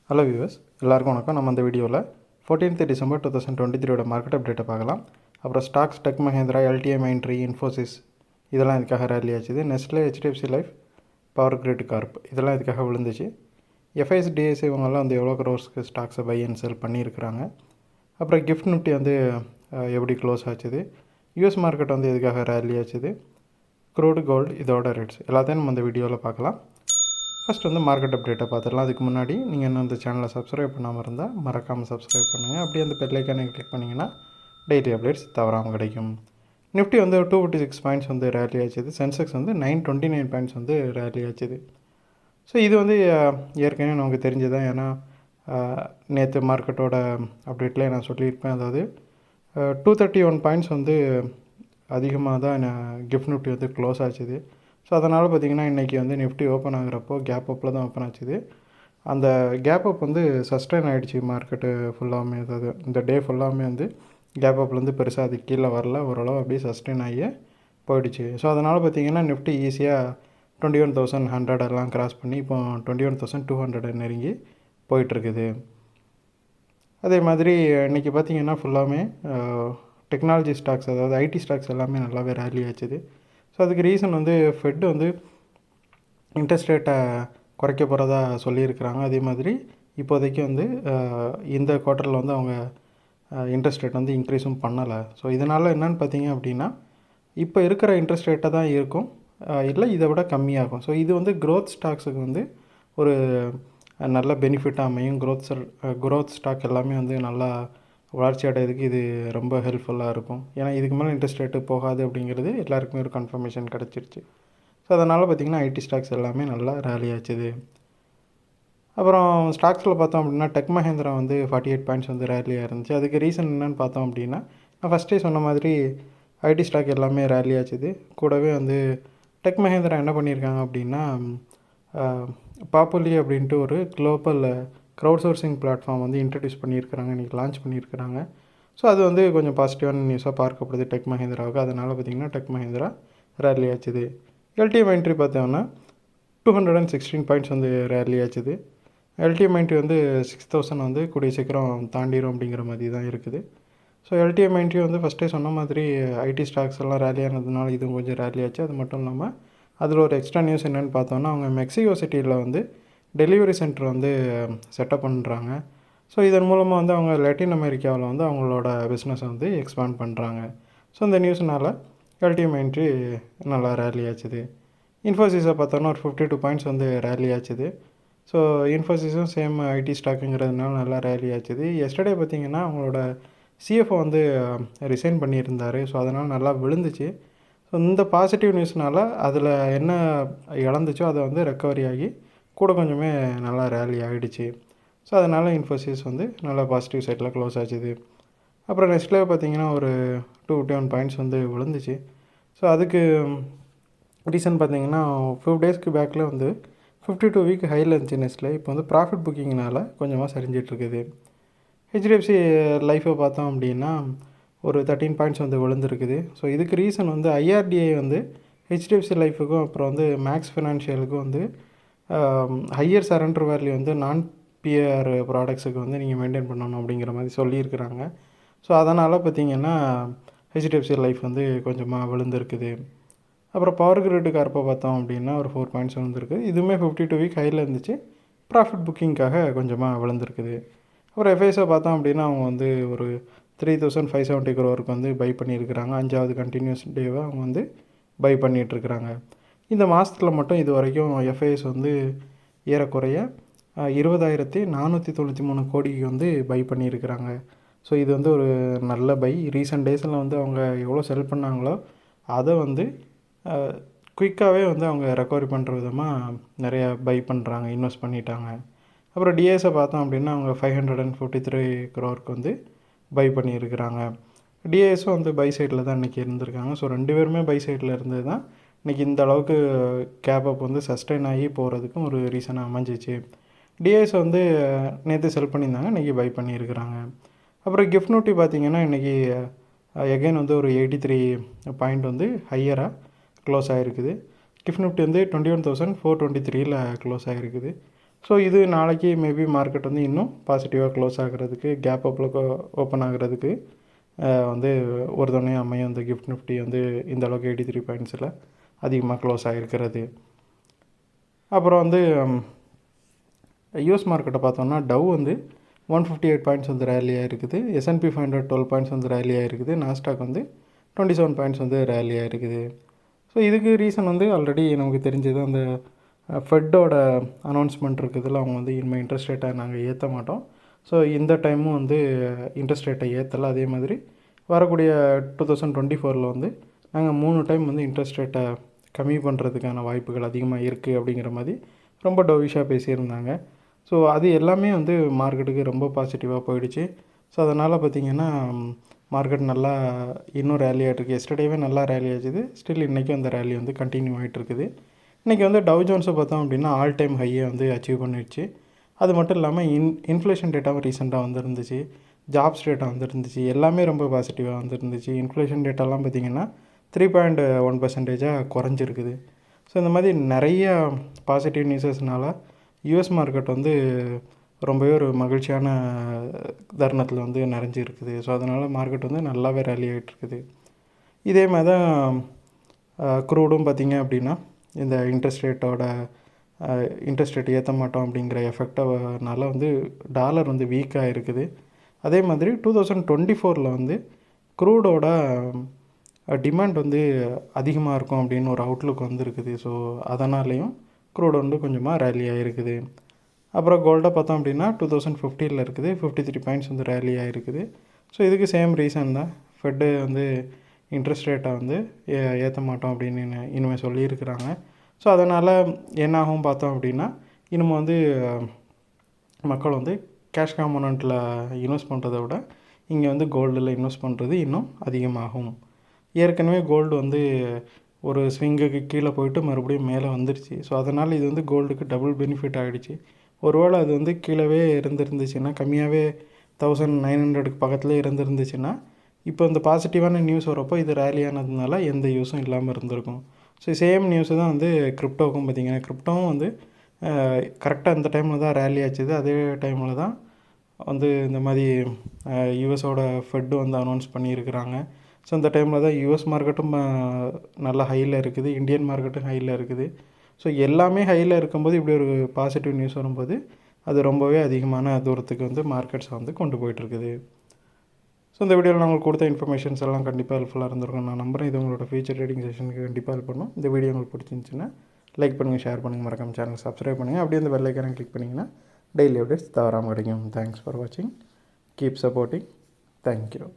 Hello viewers, எல்லாருக்கும் வணக்கம். நம்ம இந்த வீடியோவில் 14th December 2023 மார்க்கெட் அப்டேட்டை பார்க்கலாம். அப்புறம் stocks, Tech Mahindra, LTM Mindtree, Infosys இதெல்லாம் இதுக்காக ரேலி ஆச்சுது. Nestle, HDFC life, power grid corp இதெல்லாம் இதுக்காக விழுந்துச்சு. எஃப்ஐஎஸ், டிஎஸ்சி இவங்கெல்லாம் வந்து எவ்வளோ க்ரோர்ஸ்க்கு ஸ்டாக்ஸை பை அண்ட் செல் பண்ணியிருக்கிறாங்க. அப்புறம் கிஃப்ட் நிஃப்டி வந்து எப்படி க்ளோஸ் ஆச்சுது, யூஎஸ் மார்க்கெட் வந்து எதுக்காக ரேலி ஆச்சுது, க்ரூடு, கோல்டு இதோட ரேட்ஸ் எல்லாத்தையும் நம்ம இந்த வீடியோவில் பார்க்கலாம். ஃபஸ்ட் வந்து மார்க்கெட் அப்டேட்டை பார்த்துடலாம். அதுக்கு முன்னாடி நீங்கள் இன்னும் இந்த சேனலை சப்ஸ்கிரைப் பண்ணாமல் இருந்தால் மறக்காமல் சப்ஸ்கிரைப் பண்ணுங்கள். அப்படியே அந்த பெல் ஐக்கானை கிளிக் பண்ணிங்கன்னா டெய்லி அப்டேட்ஸ் தவறாமல் கிடைக்கும். நிஃப்டி வந்து 256 பாயிண்ட்ஸ் வந்து ரேலி ஆச்சுது. சென்செக்ஸ் வந்து 929 பாயிண்ட்ஸ் வந்து ரேலி ஆச்சுது. ஸோ இது வந்து ஏற்கனவே நமக்கு தெரிஞ்சதான். ஏன்னா நேற்று மார்க்கெட்டோட அப்டேட்லேயே நான் சொல்லியிருப்பேன். அதாவது 231 பாயிண்ட்ஸ் வந்து அதிகமாக தான் கிஃப்ட் நிஃப்டி வந்து க்ளோஸ் ஆச்சுது. ஸோ அதனால் பார்த்திங்கன்னா இன்றைக்கி வந்து நிஃப்டி ஓப்பன் ஆகிறப்போ கேப் அப்பில் தான் ஓப்பன் ஆச்சுது. அந்த கேப் அப் வந்து சஸ்டைன் ஆகிடுச்சு மார்க்கெட்டு ஃபுல்லாமே. அதாவது இந்த டே ஃபுல்லாமே வந்து கேப் அப்லேருந்து பெருசாக அது கீழே வரல, ஓரளவு அப்படியே சஸ்டைன் ஆகி போயிடுச்சு. ஸோ அதனால் பார்த்திங்கன்னா நிஃப்டி ஈஸியாக 21,100 எல்லாம் கிராஸ் பண்ணி இப்போ 21,200 நெருங்கி போயிட்டுருக்குது. அதே மாதிரி இன்றைக்கி பார்த்திங்கன்னா ஃபுல்லாமே டெக்னாலஜி ஸ்டாக்ஸ், அதாவது ஐடி ஸ்டாக்ஸ் எல்லாமே நல்லாவே ரேலி ஆச்சுது. ஸோ அதுக்கு ரீசன் வந்து ஃபெட் வந்து இன்ட்ரெஸ்ட் ரேட்டை குறைக்க போகிறதா சொல்லியிருக்கிறாங்க. அதே மாதிரி இப்போதைக்கு வந்து இந்த குவார்ட்டரில் வந்து அவங்க இன்ட்ரெஸ்ட் ரேட் வந்து இன்க்ரீஸும் பண்ணலை. ஸோ இதனால் என்னென்னு பார்த்தீங்க அப்படின்னா இப்போ இருக்கிற இன்ட்ரெஸ்ட் ரேட்டை தான் இருக்கும், இல்லை இதை விட கம்மியாகும். ஸோ இது வந்து க்ரோத் ஸ்டாக்ஸுக்கு வந்து ஒரு நல்ல பெனிஃபிட்டாக அமையும். க்ரோத் ஸ்டாக் எல்லாமே வந்து நல்லா வளர்ச்சி அடையிறதுக்கு இது ரொம்ப ஹெல்ப்ஃபுல்லாக இருக்கும். ஏன்னா இதுக்கு மேலே இன்ட்ரெஸ்ட் ரேட்டு போகாது அப்படிங்கிறது எல்லாருக்குமே ஒரு கன்ஃபர்மேஷன் கிடச்சிருச்சு. ஸோ அதனால் பார்த்திங்கன்னா ஐடி ஸ்டாக்ஸ் எல்லாமே நல்லா ரேலி ஆச்சுது. அப்புறம் ஸ்டாக்ஸில் பார்த்தோம் அப்படின்னா டெக் மஹேந்திரா வந்து 48 பாயிண்ட்ஸ் வந்து ரேலியாக இருந்துச்சு. அதுக்கு ரீசன் என்னென்னு பார்த்தோம் அப்படின்னா நான் ஃபஸ்ட்டே சொன்ன மாதிரி ஐடி ஸ்டாக் எல்லாமே ரேலி ஆச்சுது. கூடவே வந்து டெக் மஹேந்திரா என்ன பண்ணியிருக்காங்க அப்படின்னா பாப்புலி அப்படின்ட்டு ஒரு குளோபல் க்ரௌட் சோர்சிங் பிளாட்ஃபார்ம் வந்து இன்ட்ரடியூஸ் பண்ணியிருக்கிறாங்க, இன்றைக்கி லான்ச் பண்ணியிருக்கிறாங்க. ஸோ அது வந்து கொஞ்சம் பாசிட்டிவான நியூஸாக பார்க்கப்படுது டெக் மஹேந்திராவுக்கு. அதனால் பார்த்திங்கன்னா டெக் மஹேந்திரா ரேலி ஆச்சுது. எல்டிஎம் மைண்ட்ரி பார்த்தோம்னா 216 பாயிண்ட்ஸ் வந்து ரேலி ஆச்சுது. எல்டிஎம் மைண்ட்ரி வந்து 6,000 வந்து கூடிய சீக்கிரம் தாண்டிடும் அப்படிங்கிற மாதிரி தான் இருக்குது. ஸோ எல்டிஎம் மைண்ட்ரி வந்து ஃபஸ்ட்டே சொன்ன மாதிரி ஐடி ஸ்டாக்ஸ் எல்லாம் ரேலி ஆனதுனால இதுவும் கொஞ்சம் ரேலி ஆச்சு. அது மட்டும் இல்லாமல் அதில் ஒரு எக்ஸ்ட்ரா நியூஸ் என்னென்னு பார்த்தோன்னா அவங்க மெக்சிகோ சிட்டியில் வந்து டெலிவரி சென்டர் வந்து செட்டப் பண்ணுறாங்க. ஸோ இதன் மூலமாக வந்து அவங்க லாட்டின் அமெரிக்காவில் வந்து அவங்களோட பிஸ்னஸை வந்து எக்ஸ்பேண்ட் பண்ணுறாங்க. ஸோ இந்த நியூஸ்னால் எல்டிஎம் மைண்ட்ரி நல்லா ரேலி ஆச்சுது. இன்ஃபோசிஸை பார்த்தோன்னா ஒரு 52 பாயிண்ட்ஸ் வந்து ரேலி ஆச்சுது. ஸோ இன்ஃபோசிஸும் சேம் ஐடி ஸ்டாக்குங்கிறதுனால நல்லா ரேலி ஆச்சுது. எஸ்டர்டே பார்த்திங்கன்னா அவங்களோட சிஎஃப்ஓ வந்து ரிசைன் பண்ணியிருந்தார். ஸோ அதனால் நல்லா விழுந்துச்சு. ஸோ இந்த பாசிட்டிவ் நியூஸ்னால் அதில் என்ன இழந்துச்சோ அதை வந்து ரெக்கவரி ஆகி கூட கொஞ்சமே நல்லா ரேலி ஆகிடுச்சு. ஸோ அதனால் இன்ஃபோசிஸ் வந்து நல்லா பாசிட்டிவ் சைடில் க்ளோஸ் ஆச்சுது. அப்புறம் நெக்ஸ்ட்லே பார்த்திங்கன்னா ஒரு 251 பாயிண்ட்ஸ் வந்து விழுந்துச்சு. ஸோ அதுக்கு ரீசன் பார்த்திங்கன்னா 5 டேஸ்க்கு பேக்கில் வந்து 52 வீக் ஹையில் இருந்துச்சு நெக்ஸ்ட்டில். இப்போ வந்து ப்ராஃபிட் புக்கிங்னால் கொஞ்சமாக சரிஞ்சிட்ருக்குது. ஹெச்டிஎஃப்சி லைஃப்பை பார்த்தோம் அப்படின்னா ஒரு 13 பாயிண்ட்ஸ் வந்து விழுந்துருக்குது. ஸோ இதுக்கு ரீசன் வந்து ஐஆர்டிஐ வந்து ஹெச்டிஎஃப்சி லைஃபுக்கும் அப்புறம் வந்து மேக்ஸ் ஃபினான்ஷியலுக்கும் வந்து ஹையர் சரண்டர் வேல்யூ வந்து நான் பிஆர் ப்ராடக்ட்ஸுக்கு வந்து நீங்கள் மெயின்டைன் பண்ணணும் அப்படிங்கிற மாதிரி சொல்லியிருக்கிறாங்க. ஸோ அதனால் பார்த்திங்கன்னா ஹெச்டிஎஃப்சி லைஃப் வந்து கொஞ்சமாக விழுந்துருக்குது. அப்புறம் பவர் கிரிட் கார்ப்பை பார்த்தோம் அப்படின்னா ஒரு 4 பாயிண்ட்ஸ் விழுந்துருக்குது. இதுவுமே 52 வீக் ஹையில் இருந்துச்சு, ப்ராஃபிட் புக்கிங்காக கொஞ்சமாக விழுந்துருக்குது. அப்புறம் எஃப்ஐஎஸை பார்த்தோம் அப்படின்னா அவங்க வந்து ஒரு 3,570 crore வந்து பை பண்ணியிருக்கிறாங்க. 5வது கண்டினியூஸ் டேவை அவங்க வந்து பை பண்ணிகிட்ருக்குறாங்க. இந்த மாதத்தில் மட்டும் இது வரைக்கும் எஃப்ஐஎஸ் வந்து ஏறக்குறைய 20,493 கோடிக்கு வந்து பை பண்ணியிருக்கிறாங்க. ஸோ இது வந்து ஒரு நல்ல பை. ரீசெண்ட் டேஸில் வந்து அவங்க எவ்வளோ செல் பண்ணாங்களோ அதை வந்து குயிக்காகவே வந்து அவங்க ரெக்கவரி பண்ணுற விதமாக நிறையா பை பண்ணுறாங்க, இன்வெஸ்ட் பண்ணிட்டாங்க. அப்புறம் டிஎஸை பார்த்தோம் அப்படின்னா அவங்க 553 crore வந்து பை பண்ணியிருக்கிறாங்க. டிஏஎஸும் வந்து பை சைடில் தான் இன்றைக்கி இருந்திருக்காங்க. ஸோ 2 பேருமே பை சைடில் இருந்தது தான் இன்றைக்கி இந்த அளவுக்கு கேப் அப் வந்து சஸ்டெயின் ஆகி போகிறதுக்கும் ஒரு ரீசனாக அமைஞ்சிச்சு. டிஏஎஸ் வந்து நேற்று செல் பண்ணியிருந்தாங்க, இன்றைக்கி பை பண்ணியிருக்கிறாங்க. அப்புறம் கிஃப்ட் நிஃப்டி பார்த்திங்கன்னா இன்றைக்கி எகைன் வந்து ஒரு 83 பாயிண்ட் வந்து ஹையராக க்ளோஸ் ஆகிருக்குது. கிஃப்ட் நிஃப்டி வந்து 21,423 க்ளோஸ் ஆகிருக்குது. ஸோ இது நாளைக்கு மேபி மார்க்கெட் வந்து இன்னும் பாசிட்டிவாக க்ளோஸ் ஆகிறதுக்கு, கேப் அப்பில் ஓப்பன் ஆகிறதுக்கு வந்து ஒரு துணையாக அமையும். இந்த கிஃப்ட் நிஃப்டி வந்து இந்த அளவுக்கு 83 பாயிண்ட்ஸில் அதிகமாக க்ளோஸ் ஆகிருக்கிறது. அப்புறம் வந்து யூஎஸ் மார்க்கெட்டை பார்த்தோம்னா டவ் வந்து 158 பாயிண்ட்ஸ் வந்து ரேலியாக இருக்குது. S&P 500 12 பாயிண்ட்ஸ் வந்து ரேலியாக இருக்குது. நாஸ்டாக் வந்து 27 பாயிண்ட்ஸ் வந்து ரேலியாக இருக்குது. ஸோ இதுக்கு ரீசன் வந்து ஆல்ரெடி நமக்கு தெரிஞ்சது, அந்த ஃபெட்டோட அனௌன்ஸ்மெண்ட் இருக்குதுல, அவங்க வந்து இனிமேல் இன்ட்ரெஸ்ட் ரேட்டை நாங்கள் ஏற்ற மாட்டோம். ஸோ இந்த டைமும் வந்து இன்ட்ரெஸ்ட் ரேட்டை ஏற்றலை. அதே மாதிரி வரக்கூடிய 2024 வந்து நாங்கள் 3 டைம் வந்து இன்ட்ரெஸ்ட் ரேட்டை கம்மி பண்ணுறதுக்கான வாய்ப்புகள் அதிகமாக இருக்குது அப்படிங்கிற மாதிரி ரொம்ப டோவிஷாக பேசியிருந்தாங்க. ஸோ அது எல்லாமே வந்து மார்க்கெட்டுக்கு ரொம்ப பாசிட்டிவாக போயிடுச்சு. ஸோ அதனால் பார்த்திங்கன்னா மார்க்கெட் நல்லா இன்னும் ரேலி ஆகிட்டுருக்கு. எஸ்டர்டேவே நல்லா ரேலி ஆச்சுது. ஸ்டில் இன்றைக்கும் அந்த ரேலி வந்து கண்டினியூ ஆகிட்டு இருக்குது. இன்றைக்கி வந்து டவ் ஜோன்ஸை பார்த்தோம் அப்படின்னா ஆல் டைம் ஹையை வந்து அச்சீவ் பண்ணிடுச்சு. அது மட்டும் இல்லாமல் இன்ஃப்ளேஷன் டேட்டாவும் ரீசெண்டாக வந்துருந்துச்சு, ஜாப்ஸ் டேட்டா வந்துருந்துச்சு, எல்லாமே ரொம்ப பாசிட்டிவாக வந்துருந்துச்சு. இன்ஃப்ளேஷன் டேட்டாலாம் பார்த்திங்கன்னா 3.1% குறைஞ்சிருக்குது. ஸோ இந்த மாதிரி நிறைய பாசிட்டிவ் நியூஸஸ்னால யூஎஸ் மார்க்கெட் வந்து ரொம்பவே ஒரு மகிழ்ச்சியான தருணத்தில் வந்து நிறைஞ்சி இருக்குது. ஸோ அதனால் மார்க்கெட் வந்து நல்லாவே ரேலி ஆகிட்டுருக்குது. இதே மாதிரி தான் க்ரூடும் பார்த்திங்க அப்படின்னா இந்த இன்ட்ரெஸ்ட் ரேட் ஏற்ற மாட்டோம் அப்படிங்கிற எஃபெக்டானால வந்து டாலர் வந்து வீக்காக இருக்குது. அதே மாதிரி 2024 வந்து க்ரூடோட டிமாண்ட் வந்து அதிகமாக இருக்கும் அப்படின்னு ஒரு அவுட்லுக் வந்துருக்குது. ஸோ அதனாலேயும் க்ரூட் வந்து கொஞ்சமாக ரேலி ஆகிருக்குது. அப்புறம் கோல்டை பார்த்தோம் அப்படின்னா 2015 இருக்குது, 53 பாயிண்ட்ஸ் வந்து ரேலி ஆகிருக்குது. ஸோ இதுக்கு சேம் ரீசன் தான். ஃபெட்டு வந்து இன்ட்ரெஸ்ட் ரேட்டை வந்து ஏற்ற மாட்டோம் அப்படின்னு இனிமேல் சொல்லியிருக்கிறாங்க. ஸோ அதனால் என்னாகும் பார்த்தோம் அப்படின்னா, இனிமேல் வந்து மக்கள் வந்து கேஷ் காம்போனண்ட்டில் இன்வெஸ்ட் பண்ணுறதை விட இங்கே வந்து கோல்டில் இன்வெஸ்ட் பண்ணுறது இன்னும் அதிகமாகும். ஏற்கனவே கோல்டு வந்து ஒரு ஸ்விங்குக்கு கீழே போயிட்டு மறுபடியும் மேலே வந்துருச்சு. ஸோ அதனால் இது வந்து கோல்டுக்கு டபுள் பெனிஃபிட் ஆகிடுச்சு. ஒருவேளை அது வந்து கீழவே இருந்துருந்துச்சுன்னா, கம்மியாகவே 1900க்கு பக்கத்துலேயே இருந்துருந்துச்சுன்னா, இப்போ இந்த பாசிட்டிவான நியூஸ் வரப்போ இது ரேலி ஆனதுனால எந்த யூஸும் இல்லாமல் இருந்திருக்கும். ஸோ சேம் நியூஸு தான் வந்து கிரிப்டோவுக்கும் பார்த்திங்கன்னா, கிரிப்டோவும் வந்து கரெக்டாக இந்த டைமில் தான் ரேலி ஆச்சுது. அதே டைமில் தான் வந்து இந்த மாதிரி யூஎஸோட ஃபெட்டு வந்து அனௌன்ஸ் பண்ணியிருக்கிறாங்க. ஸோ இந்த டைமில் தான் யூஎஸ் மார்க்கெட்டும் நல்லா ஹையில் இருக்குது, இந்தியன் மார்க்கெட்டும் ஹையில் இருக்குது. ஸோ எல்லாமே ஹையில் இருக்கும்போது இப்படி ஒரு பாசிட்டிவ் நியூஸ் வரும்போது அது ரொம்பவே அதிகமான தூரத்துக்கு வந்து மார்க்கெட்ஸை வந்து கொண்டு போயிட்டுருக்குது. ஸோ இந்த வீடியோவில் நான் உங்களுக்கு கொடுத்த இன்ஃபர்மேஷன்ஸ் எல்லாம் கண்டிப்பாக ஹெல்ப்ஃபுல்லாக இருந்திருக்கும் நான் நம்புகிறேன். இது உங்களோட ஃபியூச்சர் ட்ரேடிங் செஷனுக்கு கண்டிப்பாக ஹெல்ப் பண்ணும். இந்த வீடியோ உங்களுக்கு பிடிச்சிருந்துச்சுன்னா லைக் பண்ணுங்கள், ஷேர் பண்ணுங்கள், மறக்காம சேனல் சப்ஸ்கிரைப் பண்ணுங்கள். அப்படியே அந்த பெல் ஐக்கானை கிளிக் பண்ணிங்கன்னா டெய்லி அப்டேட்ஸ் தவறாமல் கிடைக்கும். தேங்க்ஸ் ஃபார் வாட்சிங். Keep supporting. தேங்க்யூ.